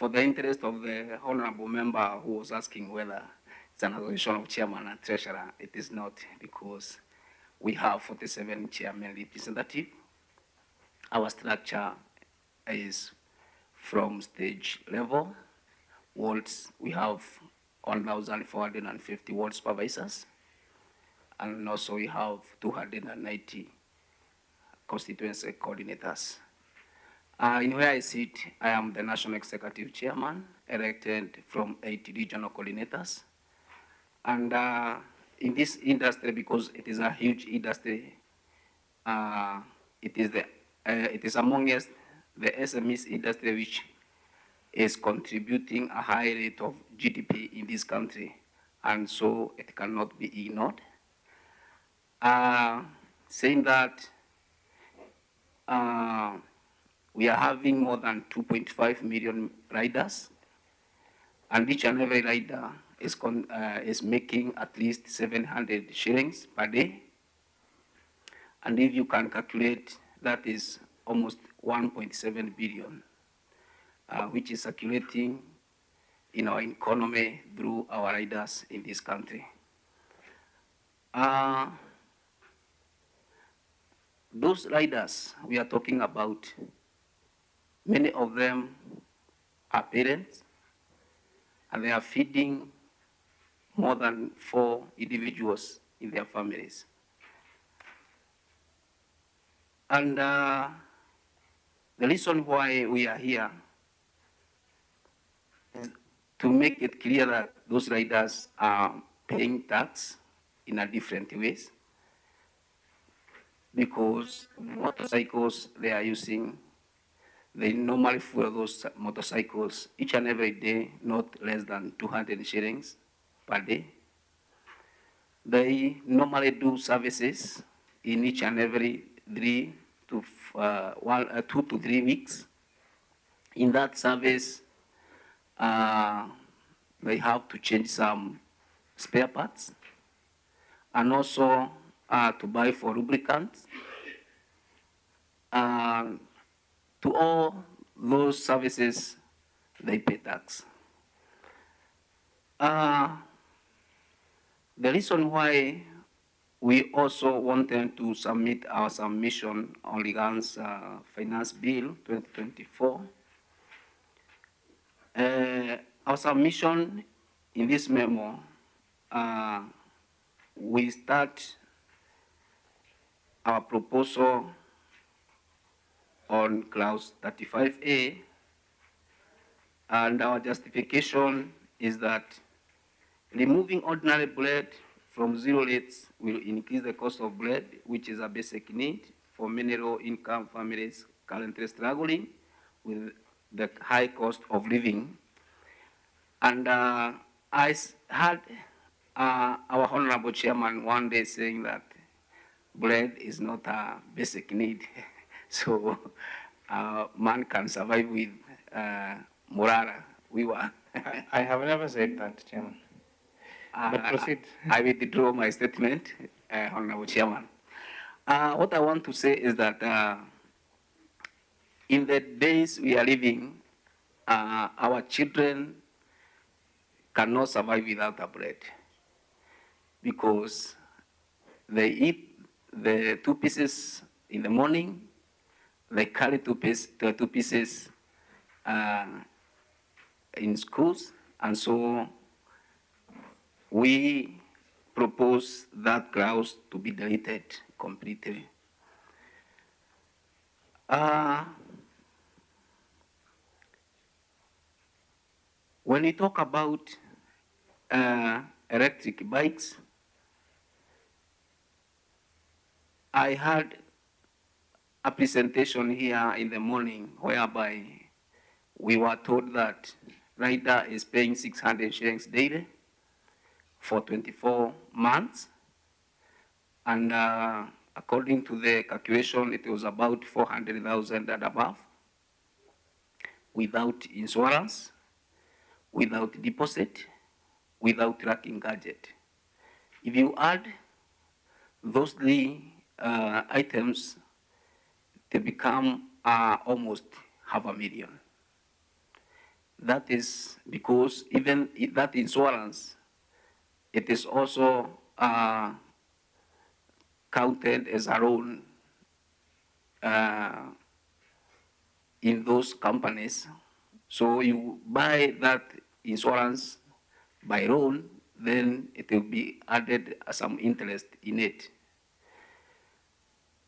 for the interest of the honorable member who was asking whether it's an association of chairman and treasurer, it is not, because we have 47 chairman representative. Our structure is from stage level. Wards, we have 1,450 ward supervisors, and also we have 290 constituency coordinators. In where I sit, I am the National Executive Chairman, elected from 8 regional coordinators. And in this industry, because it is a huge industry, it is amongst the SMEs industry which is contributing a high rate of GDP in this country, and so it cannot be ignored. Saying that, we are having more than 2.5 million riders, and each and every rider is making at least 700 shillings per day. And if you can calculate, that is almost 1.7 billion, which is circulating in our economy through our riders in this country. Those riders we are talking about, many of them are parents, and they are feeding more than 4 individuals in their families. And the reason why we are here is to make it clear that those riders are paying tax in a different ways, because motorcycles they are using, they normally fuel those motorcycles each and every day, not less than 200 shillings per day. They normally do services in each and every 2 to 3 weeks. In that service, they have to change some spare parts, and also to buy for lubricants. To all those services, they pay tax. The reason why we also wanted to submit our submission on regards Finance Bill 2024, our submission in this memo, we start our proposal on clause 35A, and our justification is that removing ordinary bread from 0 rates will increase the cost of bread, which is a basic need for many low-income families currently struggling with the high cost of living. And I heard our honorable chairman one day saying that bread is not a basic need. So man can survive with morara. I have never said that, Chairman. But proceed. I withdraw my statement, Honorable Chairman. What I want to say is that in the days we are living, our children cannot survive without a bread, because they eat the 2 pieces in the morning, they carry 2 pieces in schools, and so we propose that clause to be deleted completely. When we talk about electric bikes, I had a presentation here in the morning whereby we were told that rider is paying 600 shillings daily for 24 months. And according to the calculation, it was about 400,000 and above, without insurance, without deposit, without tracking gadget. If you add those 3 items, they become almost 500,000. that is because even that insurance, it is also counted as a loan in those companies. So you buy that insurance by loan, then it will be added some interest in it.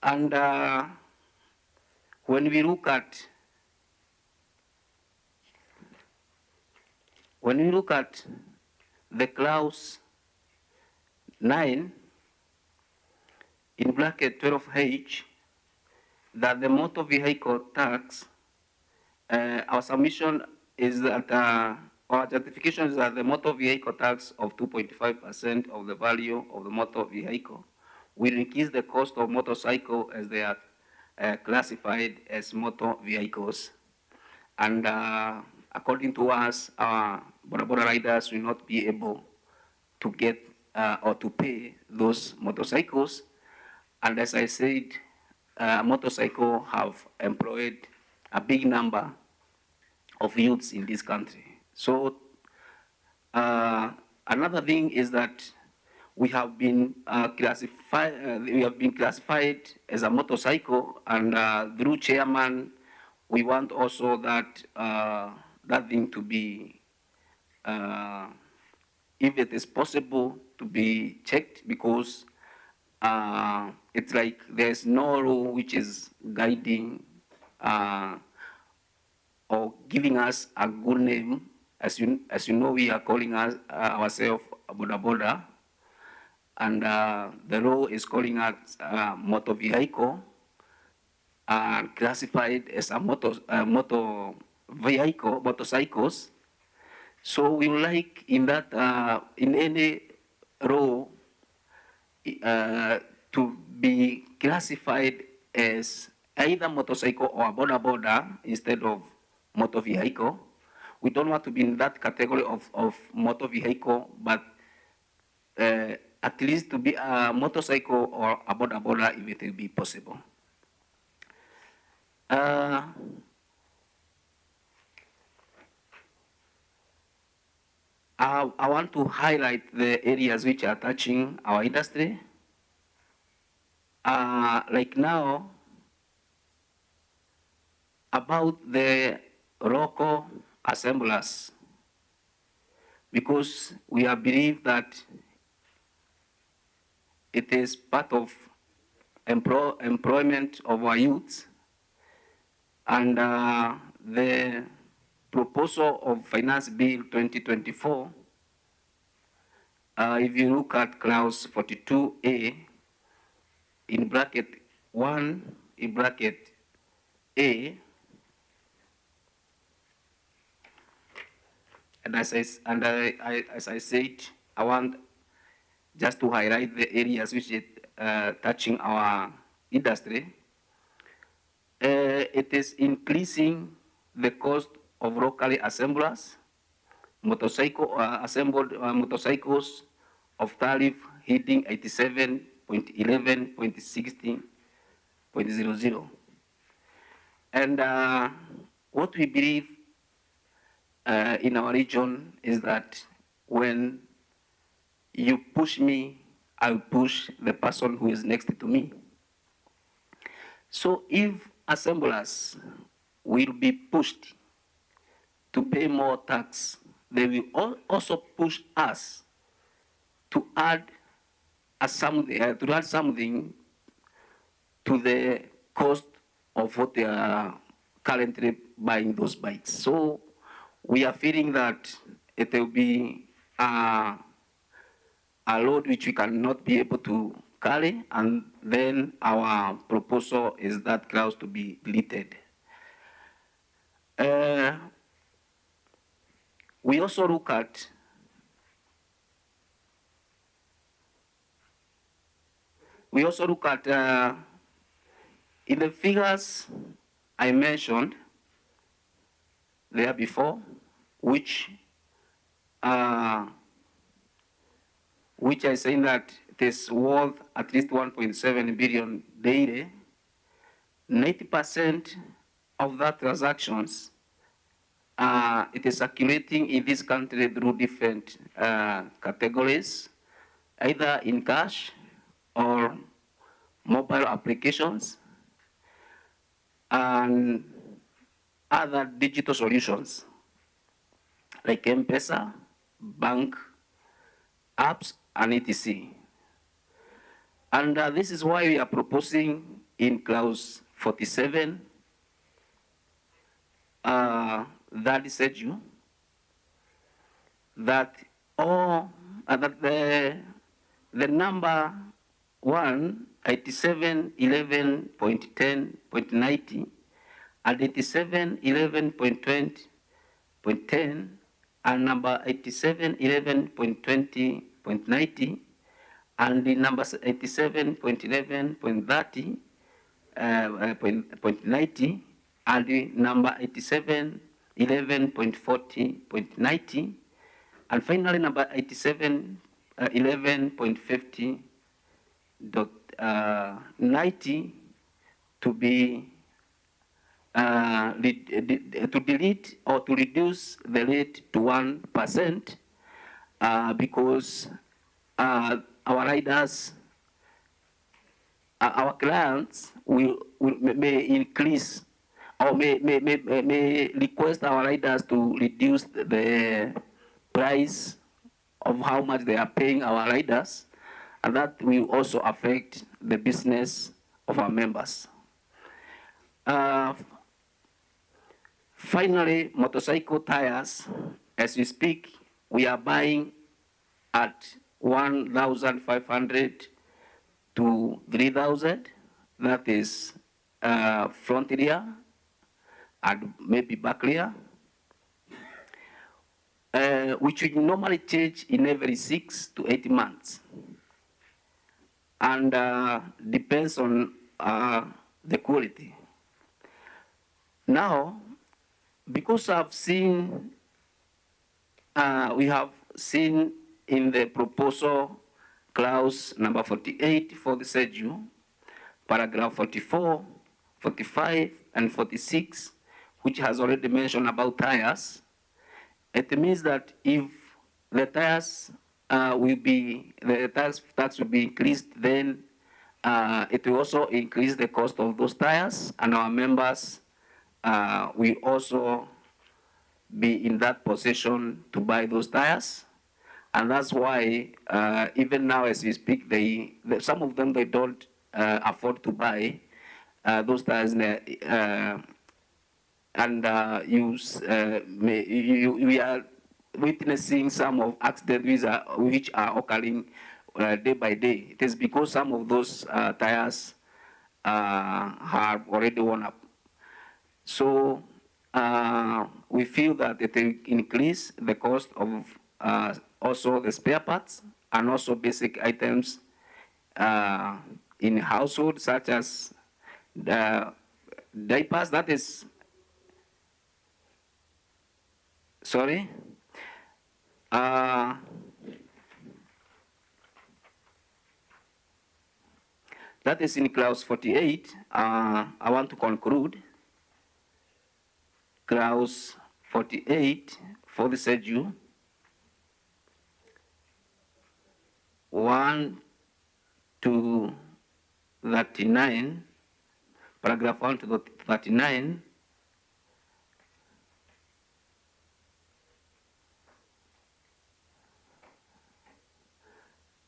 And when we look at the clause 9 in bracket 12H, that the motor vehicle tax, our submission is that, our justification is that the motor vehicle tax of 2.5% of the value of the motor vehicle will increase the cost of motorcycle as they are classified as motor vehicles. And according to us, our Boda riders will not be able to get or to pay those motorcycles. And as I said, motorcycle have employed a big number of youths in this country. So another thing is that we have been classified as a motorcycle, and through chairman, we want also that that thing to be, if it is possible, to be checked, because it's like there's no rule which is guiding or giving us a good name. As you know, we are calling us ourselves Boda, and the law is calling us motor vehicle, classified as a motorcycles. So we would like in that in any law to be classified as either motorcycle or Boda instead of motor vehicle. We don't want to be in that category of motor vehicle, but at least to be a motorcycle or a Boda if it will be possible. I want to highlight the areas which are touching our industry. Like now, about the local assemblers, because we believe that it is part of employment of our youths, and the proposal of Finance Bill 2024, if you look at clause 42A, in bracket 1, in bracket A, and as I said, I want just to highlight the areas which is touching our industry. It is increasing the cost of locally assemblers, assembled motorcycles of tariff hitting 87.11.16.00. And what we believe in our region is that when you push me, I'll push the person who is next to me. So if assemblers will be pushed to pay more tax, they will also push us to add something to the cost of what they are currently buying those bikes. So we are feeling that it will be a load which we cannot be able to carry, and then our proposal is that clause to be deleted. We also look at in the figures I mentioned there before, which I say that it is worth at least 1.7 billion daily. 90% of that transactions it is circulating in this country through different categories, either in cash or mobile applications and other digital solutions like M-Pesa, bank apps, and etc. And this is why we are proposing in clause 47 that said you that all that the number 8711.10.90 and 8711.20.10 and number 8711.20.90 and the number 87.11.30 .90 and the number 8711.40.90 and finally number 8711.50.90 to be to delete or to reduce the rate to 1% because our riders, our clients may increase or may request our riders to reduce the price of how much they are paying our riders, and that will also affect the business of our members. Finally, motorcycle tires, as we speak, we are buying at 1,500 to 3,000. That is front rear and maybe back rear, which we normally change in every 6 to 8 months. And depends on the quality. Now, because I've seen, we have seen in the proposal clause number 48 for the schedule, paragraph 44, 45, and 46, which has already mentioned about tires, it means that if the tires the tax will be increased, then it will also increase the cost of those tires, and our members will also be in that position to buy those tires. And that's why even now as we speak, some of them, they don't afford to buy those tires and we are witnessing some of accidents which are occurring day by day. It is because some of those tires have already worn up. So we feel that it will increase the cost of also the spare parts and also basic items in household, such as the diapers. That is, sorry. That is in clause 48. I want to conclude. Clause 48 for the schedule 1 to 39, paragraph 1 to 39,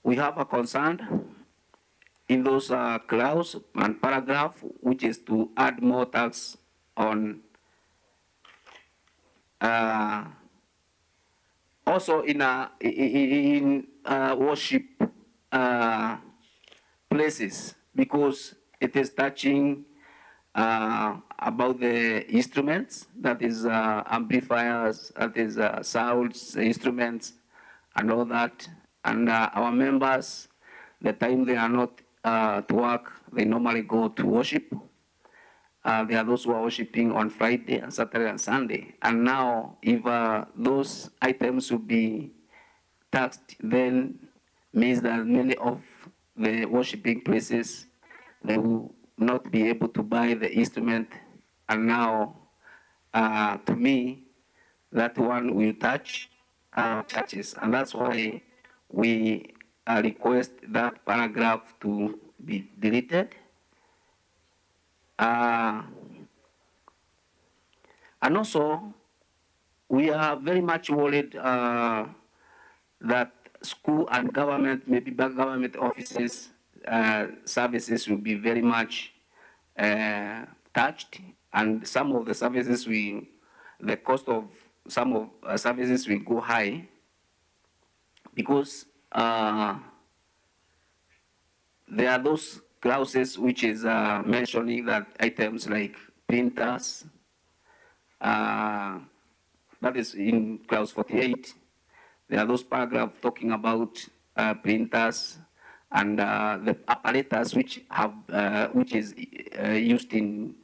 we have a concern in those clause and paragraph, which is to add more tax on also in worship places, because it is touching about the instruments, that is amplifiers, that is sounds, instruments, and all that. And our members, the time they are not to work, they normally go to worship. There are those who are worshiping on Friday and Saturday and Sunday. And now, if those items will be taxed, then means that many of the worshiping places, they will not be able to buy the instrument. And now, to me, that one will touch churches, and that's why we request that paragraph to be deleted. And also, we are very much worried that school and government, maybe government offices, services will be very much touched, and some of the services the cost of some of services will go high because there are those clauses which is mentioning that items like printers, that is in clause 48. There are those paragraphs talking about printers and the apparatus which is used in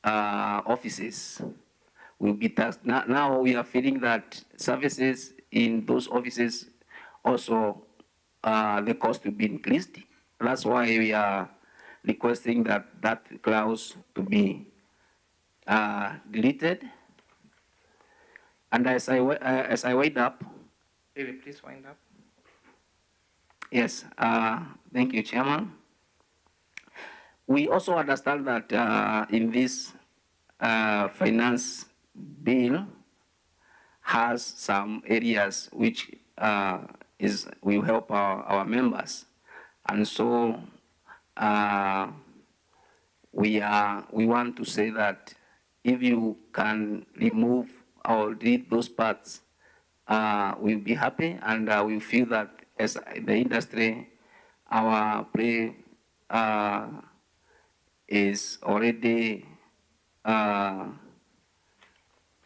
offices will be taxed. Now we are feeling that services in those offices also the cost will be increased. That's why we are requesting that clause to be deleted. And as I wind up, Will you please wind up? yes, thank you, Chairman. We also understand that in this finance bill has some areas which will help our members, and so we want to say that if you can remove or delete those parts, we'll be happy, and we feel that as the industry, our play is already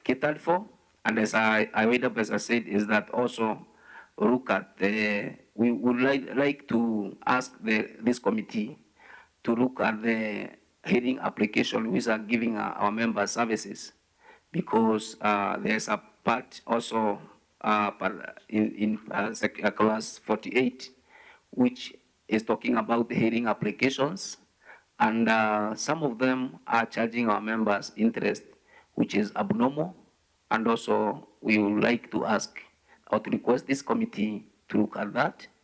catered for. And as I wait up, as I said, is that also look at we would like to ask this committee to look at the hearing application which are giving our members services, because there's a part also in class 48 which is talking about the hearing applications, and some of them are charging our members interest, which is abnormal. And also we would like to ask or to request this committee to look at that.